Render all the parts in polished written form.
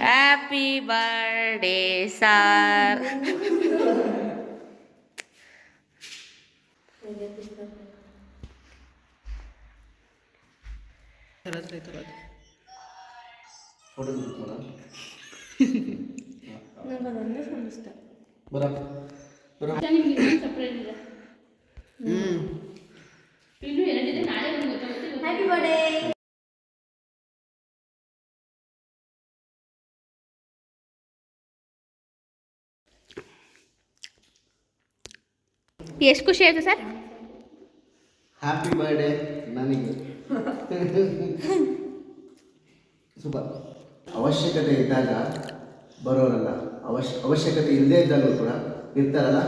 Happy birthday sir. Happy birthday. ಎಷ್ಟು ಖುಷಿ ಆಯಿತು ಸರ್? ಹ್ಯಾಪಿ ಬರ್ಡೇ ನನಗೆ. ಸೂಪರ್. ಅವಶ್ಯಕತೆ ಇದ್ದಾಗ ಬರೋರಲ್ಲ, ಅವಶ್ಯಕತೆ ಇಲ್ಲದೇ ಇದ್ದಾಗಲೂ ಕೂಡ ಇರ್ತಾರಲ್ಲ,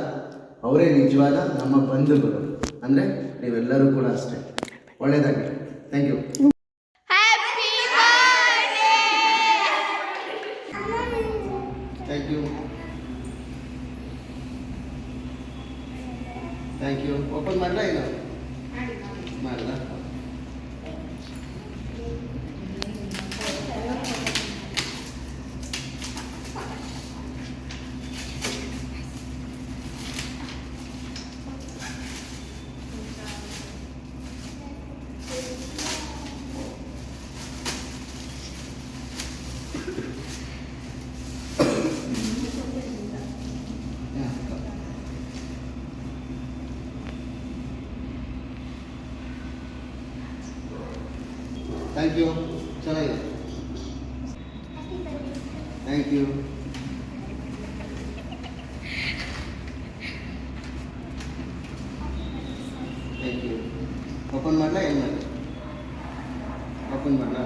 ಅವರೇ ನಿಜವಾದ ನಮ್ಮ ಬಂಧುಗಳು. ಅಂದರೆ ನೀವೆಲ್ಲರೂ ಕೂಡ ಅಷ್ಟೇ. ಒಳ್ಳೆಯದಾಗಲಿ. Thank you. Thank you. Thank you. Open ಮಾಡಲ ಇಲ್ಲ ಮಾಡಲ? Thank you. ಚೆನ್ನಾಗಿದೆ. Thank you. Thank you. Open ಮಾಡಲ ಏನು ಮಾಡಿ? ಓಪನ್ ಮಾಡಲ?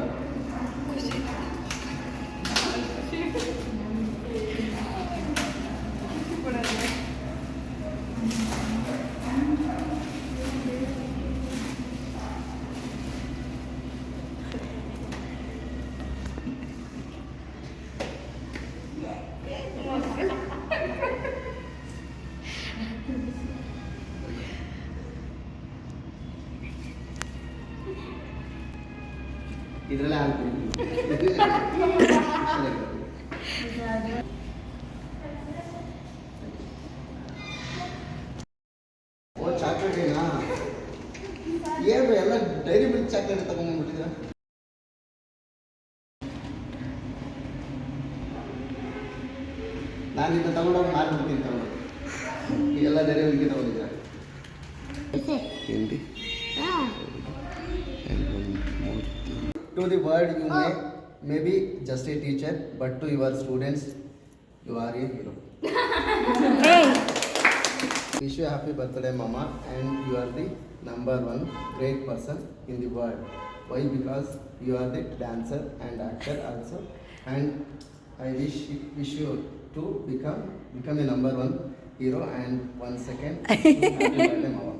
ಇದರಲ್ಲೇ ಆಗ್ತೀನಿ. ಓ ಚಾಕ್ಲೇಟ್ ಏನಾ? ಏನು ಎಲ್ಲ ಡೈರಿ ಮಿಲ್ಕ್ ಚಾಕ್ಲೇಟ್ ತಗೊಂಡ್ಬಿಟ್ಟಿದ್ದೀರ? ನಾನು ಇದನ್ನ ತಗೊಂಡೋಗಿ ಮಾರ್ಬಿಡ್ತೀನಿ. ತಗೊಂಡು ಎಲ್ಲ ಡೈರಿ ಮಿಲ್ಕ್ ತಗೊಂಡಿದ್ದೀರ? Hindi. To the world you may be just a teacher, but to your students you are a hero. Wish you a happy birthday, Mama, and you are the number one great person in the world. Why? Because you are the dancer and actor also, and I wish you to become a number one hero. And 1 second, happy birthday, Mama.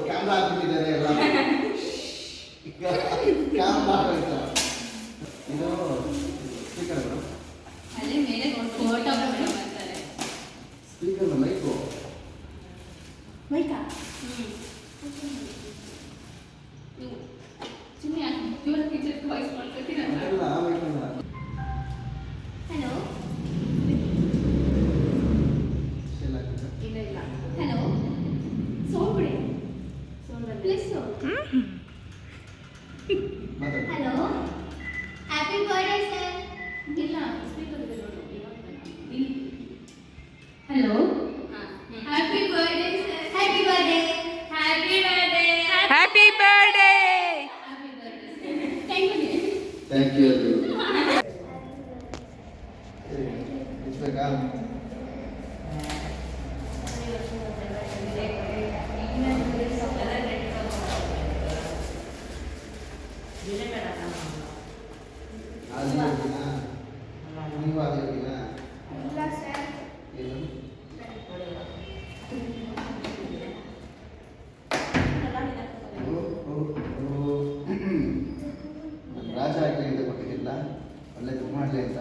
Camera ಹಾಕ್ಬಿಟ್ಟಿದ್ದಾರೆ ಎಲ್ಲ. Camera ಇದು speaker speaker mic ಮೈಕಾ hello hello ಸೋಬಿಡಿ please hello happy birthday sir. ಇಲ್ಲ speaker ಇದೆ ನೋಡು. Hello happy birthday sir. Happy birthday. Happy birthday. Happy birthday. Thank you. Thank you. ಇಷ್ಟಬೇಕಾ? ನೀವು ಆಗಿಲ್ಲ? ಇಲ್ಲ ಸರ್. ಏನು ರಾಜ ಆಗಲಿ ಅಂತ ಕೊಟ್ಟಿದ್ದಿಲ್ಲ, ಒಳ್ಳೆದು ಮಾಡಲಿ ಅಂತ.